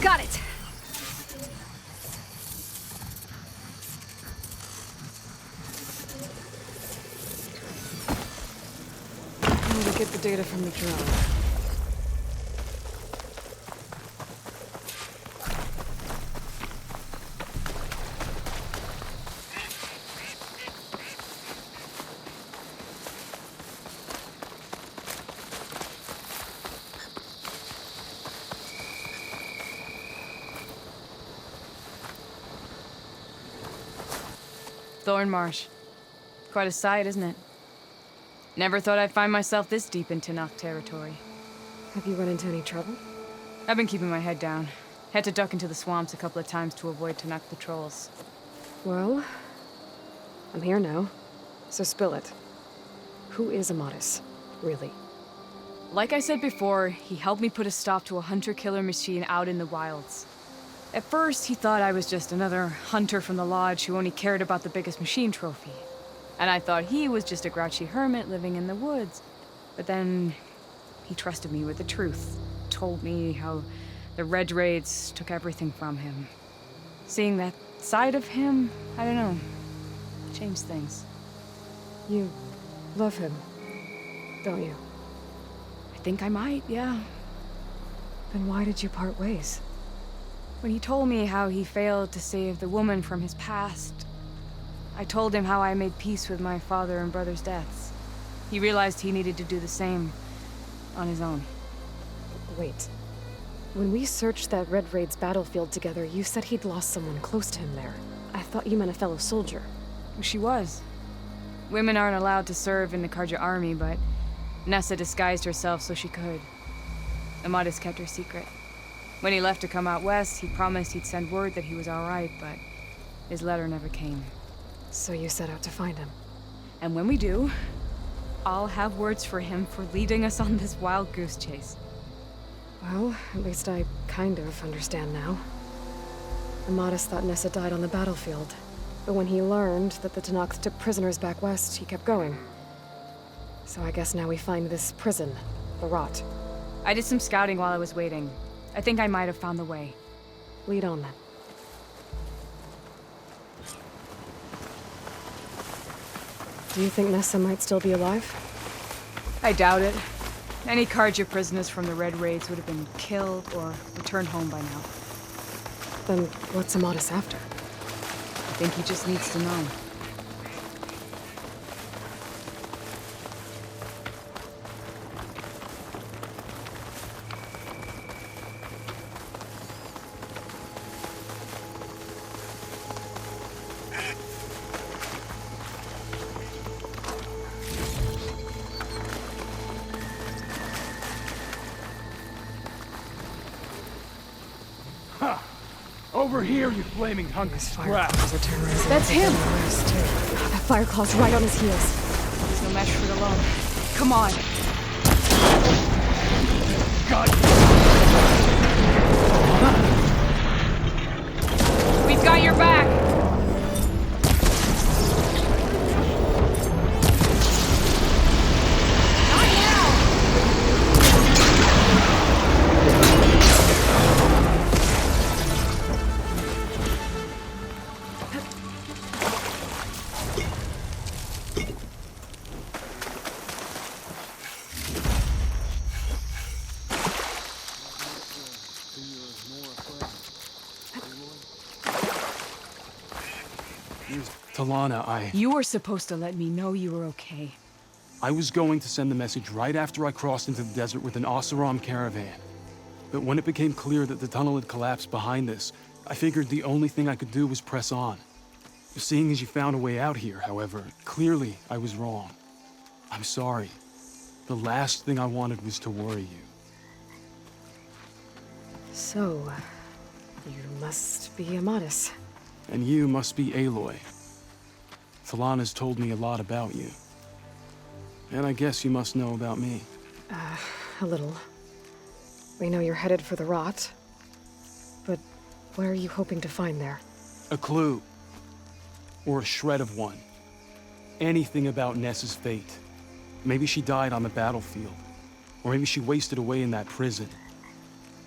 Got it! I need to get the data from the drone. Thornmarsh. Quite a sight, isn't it? Never thought I'd find myself this deep into Tenakth territory. Have you run into any trouble? I've been keeping my head down. Had to duck into the swamps a couple of times to avoid Tenakth patrols. Well, I'm here now, so spill it. Who is Amatis, really? Like I said before, he helped me put a stop to a hunter-killer machine out in the wilds. At first, he thought I was just another hunter from the lodge who only cared about the biggest machine trophy. And I thought he was just a grouchy hermit living in the woods. But then, he trusted me with the truth. Told me how the Red Raids took everything from him. Seeing that side of him, I don't know, changed things. You love him, don't you? I think I might, yeah. Then why did you part ways? When he told me how he failed to save the woman from his past, I told him how I made peace with my father and brother's deaths. He realized he needed to do the same on his own. Wait. When we searched that Red Raid's battlefield together, you said he'd lost someone close to him there. I thought you meant a fellow soldier. She was. Women aren't allowed to serve in the Karja army, but Nessa disguised herself so she could. Amatis kept her secret. When he left to come out west, he promised he'd send word that he was all right, but his letter never came. So you set out to find him. And when we do, I'll have words for him for leading us on this wild goose chase. Well, at least I kind of understand now. Amatis thought Nessa died on the battlefield, but when he learned that the Tenakth took prisoners back west, he kept going. So I guess now we find this prison, the Rot. I did some scouting while I was waiting. I think I might have found the way. Lead on then. Do you think Nessa might still be alive? I doubt it. Any Karja prisoners from the Red Raids would have been killed or returned home by now. Then what's Amatis after? I think he just needs to know. Over here, you flaming hunk of scrap. That's him! That Fireclaw's right on his heels. There's no match for it alone. Come on! God! We've got your back! Talana, You were supposed to let me know you were okay. I was going to send the message right after I crossed into the desert with an Oseram caravan. But when it became clear that the tunnel had collapsed behind us, I figured the only thing I could do was press on. Seeing as you found a way out here, however, clearly I was wrong. I'm sorry. The last thing I wanted was to worry you. So, you must be Amatis. And you must be Aloy. Thalana's told me a lot about you. And I guess you must know about me. A little. We know you're headed for the rot. But what are you hoping to find there? A clue. Or a shred of one. Anything about Nessa's fate. Maybe she died on the battlefield. Or maybe she wasted away in that prison.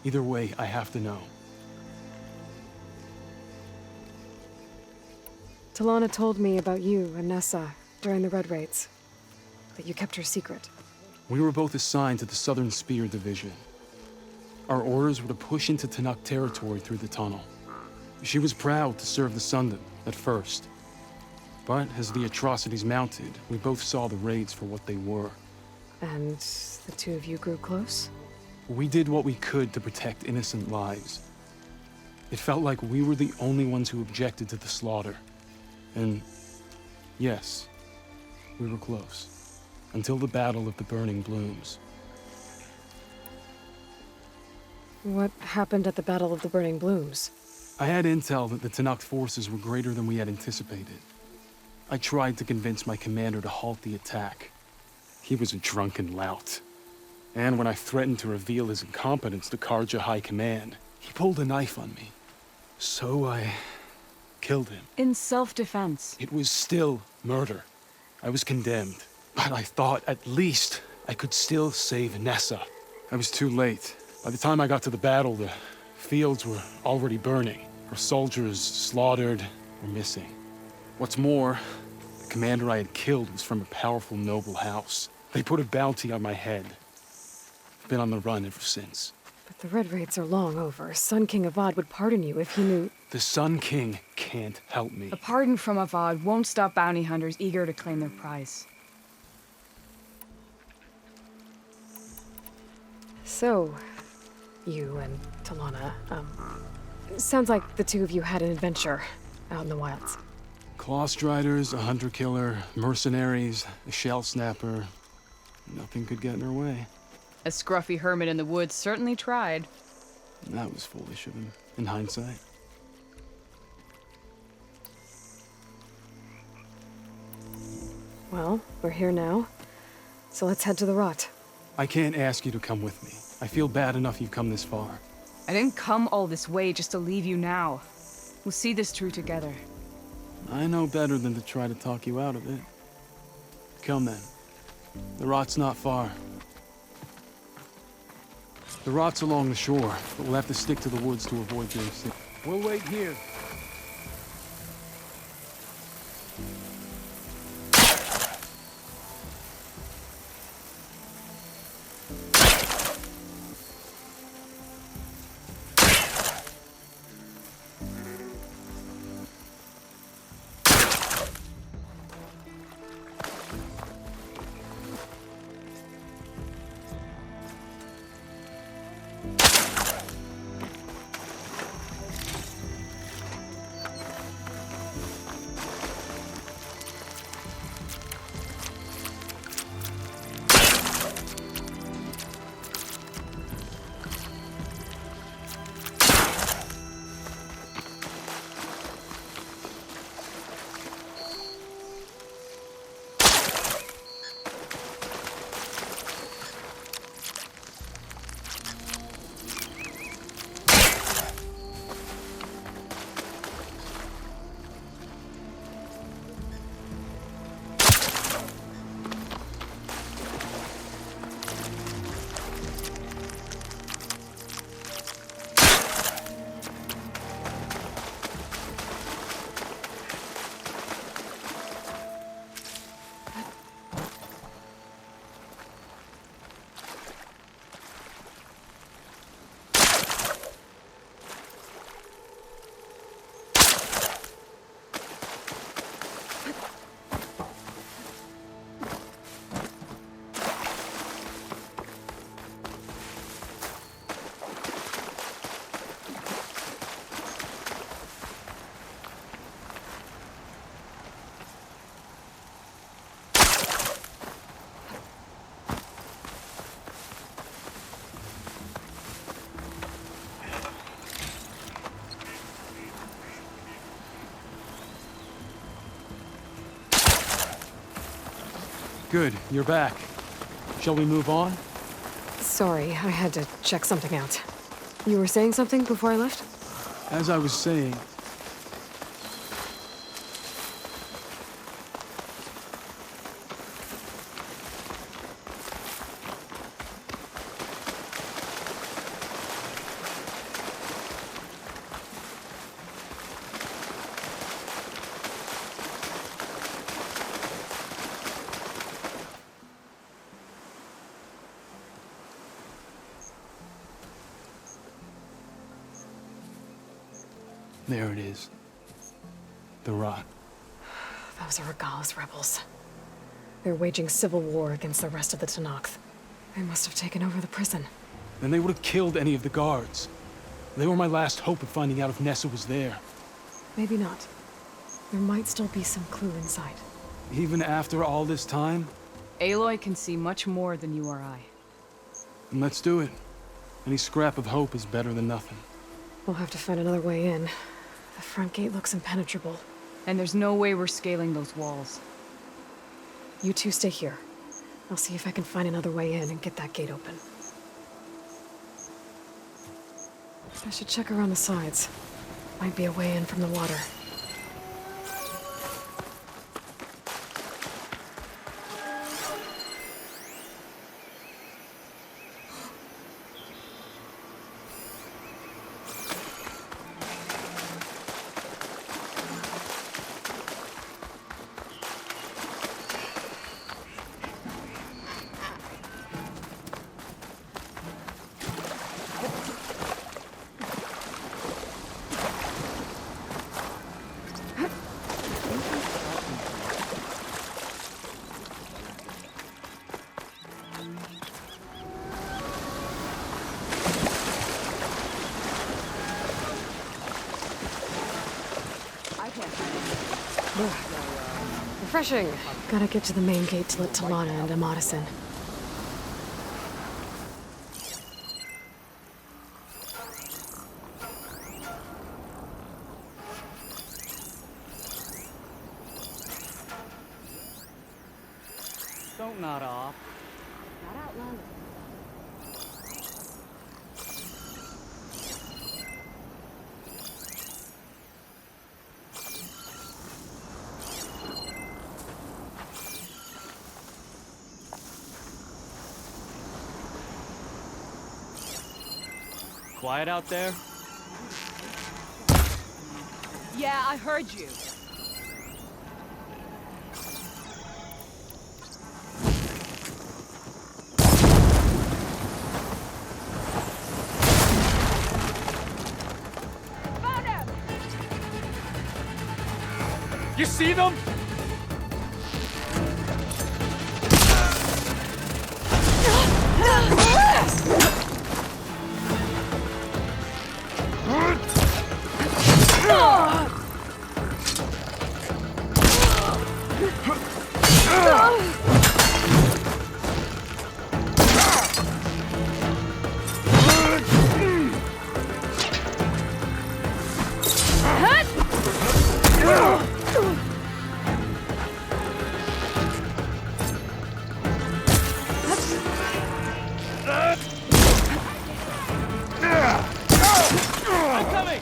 Either way, I have to know. Talana told me about you and Nessa during the Red Raids. But you kept her secret. We were both assigned to the Southern Spear Division. Our orders were to push into Tenakth territory through the tunnel. She was proud to serve the Sundom at first. But as the atrocities mounted, we both saw the raids for what they were. And the two of you grew close? We did what we could to protect innocent lives. It felt like we were the only ones who objected to the slaughter. And yes, we were close. Until the Battle of the Burning Blooms. What happened at the Battle of the Burning Blooms? I had intel that the Tenakth forces were greater than we had anticipated. I tried to convince my commander to halt the attack. He was a drunken lout. And when I threatened to reveal his incompetence to Karja High Command, he pulled a knife on me. So I killed him. In self-defense. It was still murder. I was condemned. But I thought at least I could still save Nessa. I was too late. By the time I got to the battle, the fields were already burning. Our soldiers slaughtered or missing. What's more, the commander I had killed was from a powerful noble house. They put a bounty on my head. I've been on the run ever since. But the Red Raids are long over. Sun King Avad would pardon you if he knew... The Sun King can't help me. A pardon from Avad won't stop bounty hunters eager to claim their prize. So, you and Talana, sounds like the two of you had an adventure out in the wilds. Clawstriders, a hunter-killer, mercenaries, a shell snapper. Nothing could get in her way. A scruffy hermit in the woods certainly tried. That was foolish of him, in hindsight. Well, we're here now, so let's head to the rot. I can't ask you to come with me. I feel bad enough you've come this far. I didn't come all this way just to leave you now. We'll see this through together. I know better than to try to talk you out of it. Come then. The rot's not far. The rot's along the shore, but we'll have to stick to the woods to avoid being sick. We'll wait here. Good, you're back. Shall we move on? Sorry, I had to check something out. You were saying something before I left? As I was saying, there it is. The rot. Those are Regal's rebels. They're waging civil war against the rest of the Tenakth. They must have taken over the prison. Then they would have killed any of the guards. They were my last hope of finding out if Nessa was there. Maybe not. There might still be some clue inside. Even after all this time? Aloy can see much more than you or I. Then let's do it. Any scrap of hope is better than nothing. We'll have to find another way in. The front gate looks impenetrable. And there's no way we're scaling those walls. You two stay here. I'll see if I can find another way in and get that gate open. I should check around the sides. Might be a way in from the water. Refreshing. Gotta get to the main gate to let Talana and Amatis in. Don't nod off. Not out loud. Quiet out there? Yeah, I heard you. Found him! You see them? I'm coming!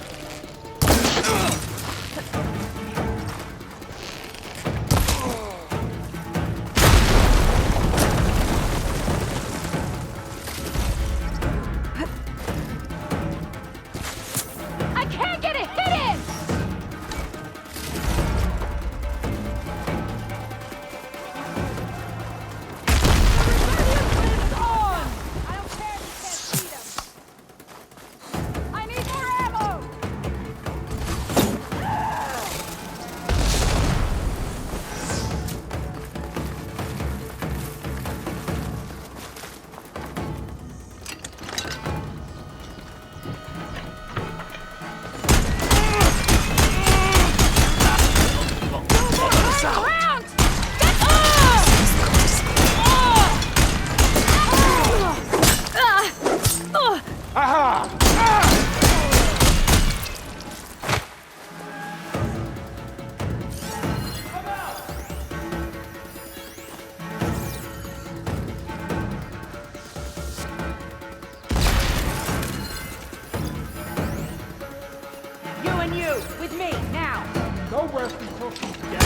rest until she's dead.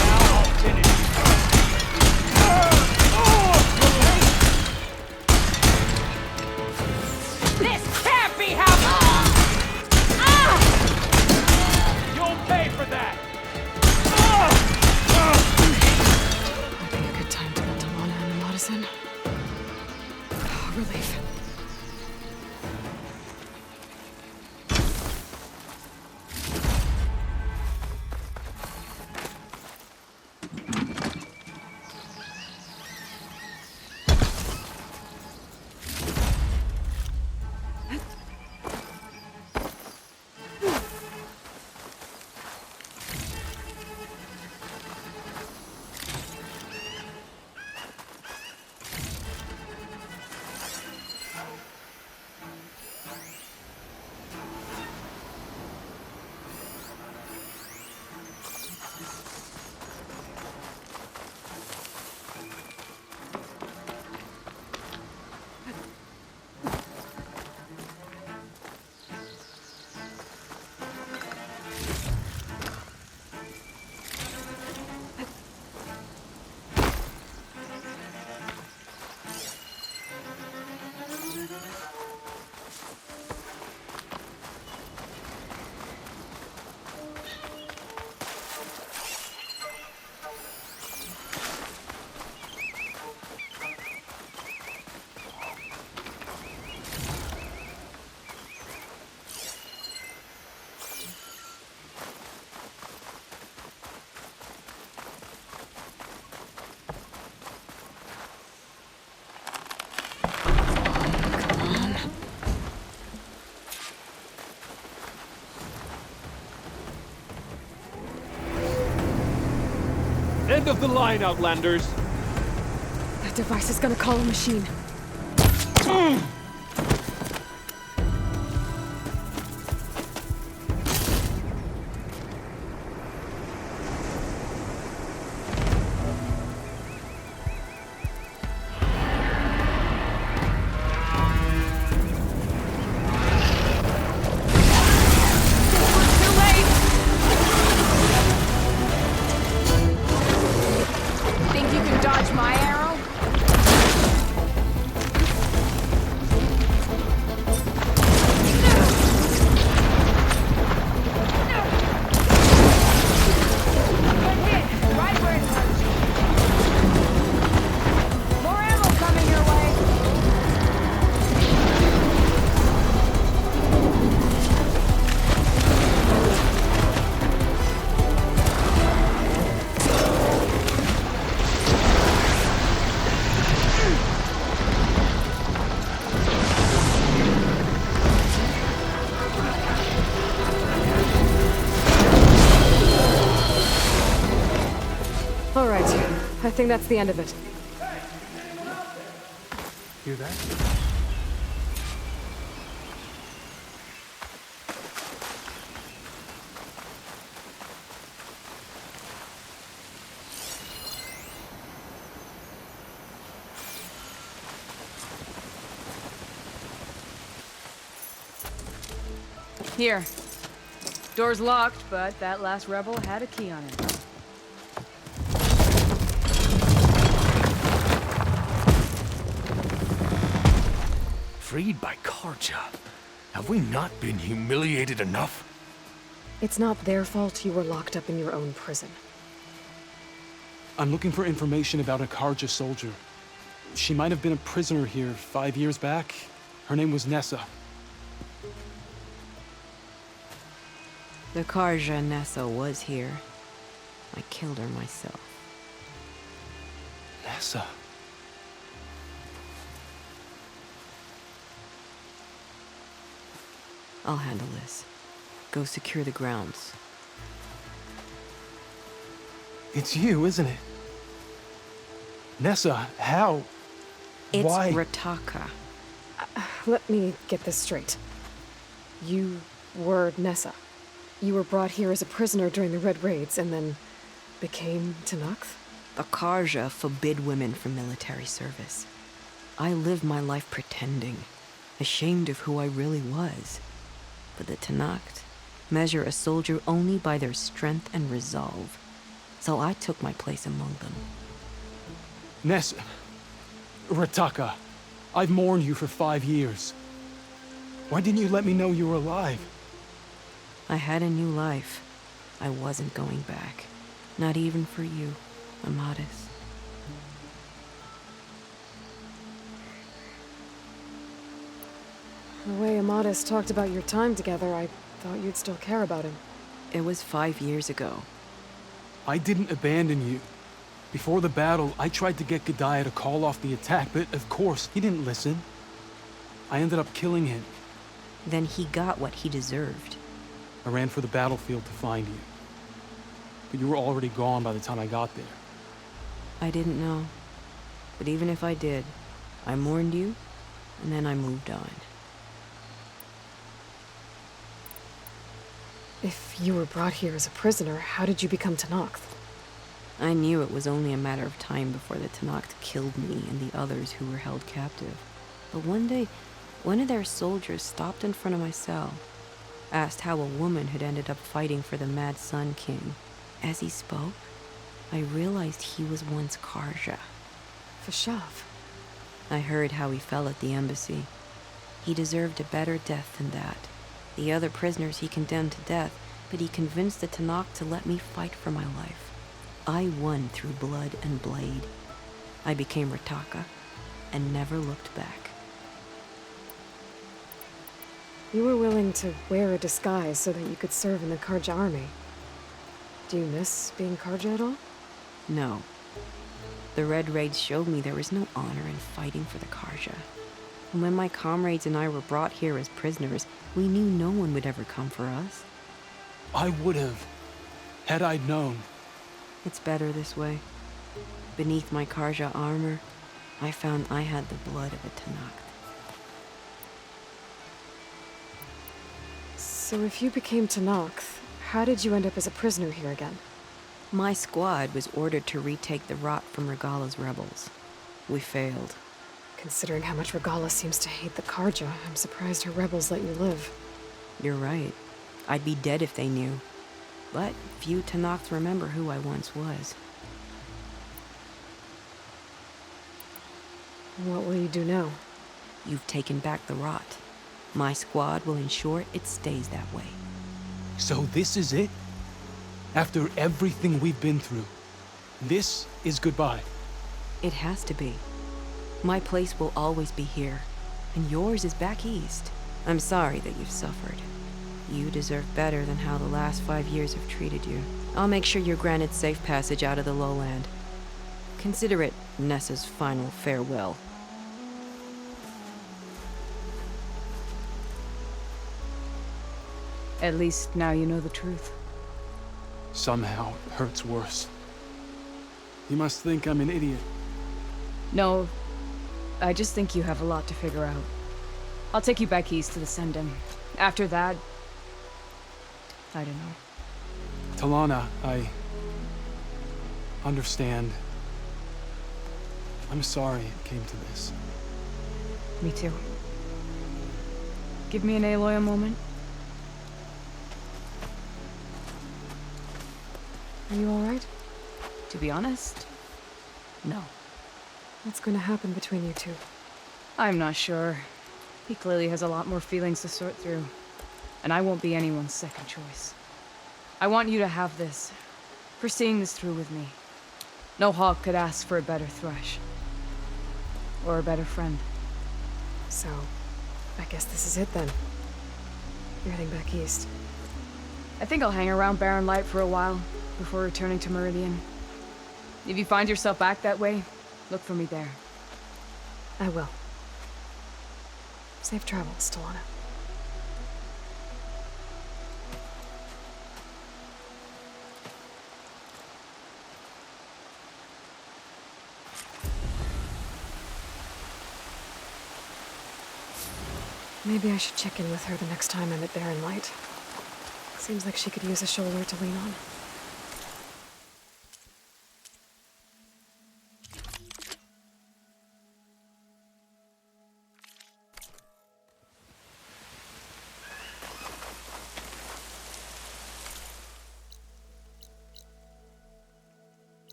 Now I'll finish you. This can't be how. You'll pay for that! Might be a good time to let Delana and the Modis in. Oh, relief. End of the line, Outlanders! That device is gonna call a machine. Think you can dodge my arrow? Good hit, right where it hurts. More ammo coming your way. All right, I think that's the end of it. Hear that? Here. Door's locked, but that last rebel had a key on it. Freed by Karja. Have we not been humiliated enough? It's not their fault you were locked up in your own prison. I'm looking for information about a Karja soldier. She might have been a prisoner here 5 years back. Her name was Nessa. The Karja Nessa was here. I killed her myself. Nessa? I'll handle this. Go secure the grounds. It's you, isn't it? Nessa, how? It's Why? Rataka. Let me get this straight. You were Nessa. You were brought here as a prisoner during the Red Raids and then became Tenakth? The Karja forbid women from military service. I lived my life pretending, ashamed of who I really was. But the Tenakth, measure a soldier only by their strength and resolve. So I took my place among them. Nessa... Rataka, I've mourned you for 5 years. Why didn't you let me know you were alive? I had a new life. I wasn't going back. Not even for you, Amatis. The way Amatis talked about your time together, I thought you'd still care about him. It was 5 years ago. I didn't abandon you. Before the battle, I tried to get G'daiah to call off the attack, but of course, he didn't listen. I ended up killing him. Then he got what he deserved. I ran for the battlefield to find you. But you were already gone by the time I got there. I didn't know. But even if I did, I mourned you, and then I moved on. If you were brought here as a prisoner, how did you become Tenakth? I knew it was only a matter of time before the Tenakth killed me and the others who were held captive. But one day, one of their soldiers stopped in front of my cell, asked how a woman had ended up fighting for the Mad Sun King. As he spoke, I realized he was once Karja. Fashav. I heard how he fell at the embassy. He deserved a better death than that. The other prisoners he condemned to death, but he convinced the Tenakth to let me fight for my life. I won through blood and blade. I became Rataka and never looked back. You were willing to wear a disguise so that you could serve in the Karja army. Do you miss being Karja at all? No. The Red Raids showed me there was no honor in fighting for the Karja. And when my comrades and I were brought here as prisoners, we knew no one would ever come for us. I would have, had I known. It's better this way. Beneath my Karja armor, I found I had the blood of a Tenakth. So if you became Tenakth, how did you end up as a prisoner here again? My squad was ordered to retake the Rot from Regala's rebels. We failed. Considering how much Regala seems to hate the Karja, I'm surprised her rebels let you live. You're right. I'd be dead if they knew. But few Tenakths remember who I once was. What will you do now? You've taken back the Rot. My squad will ensure it stays that way. So this is it? After everything we've been through, this is goodbye. It has to be. My place will always be here, and yours is back east. I'm sorry that you've suffered. You deserve better than how the last 5 years have treated you. I'll make sure you're granted safe passage out of the lowland. Consider it Nessa's final farewell. At least now you know the truth. Somehow it hurts worse. You must think I'm an idiot. No, I just think you have a lot to figure out. I'll take you back east to the Sendem. After that, I don't know. Talana, I understand. I'm sorry it came to this. Me too. Give me and Aloy a moment. Are you alright? To be honest, no. What's going to happen between you two? I'm not sure. He clearly has a lot more feelings to sort through. And I won't be anyone's second choice. I want you to have this, for seeing this through with me. No hawk could ask for a better thrush. Or a better friend. So, I guess this is it then. You're heading back east. I think I'll hang around Barren Light for a while, before returning to Meridian. If you find yourself back that way, look for me there. I will. Safe travels, Talana. Maybe I should check in with her the next time I'm at Barren Light. Seems like she could use a shoulder to lean on.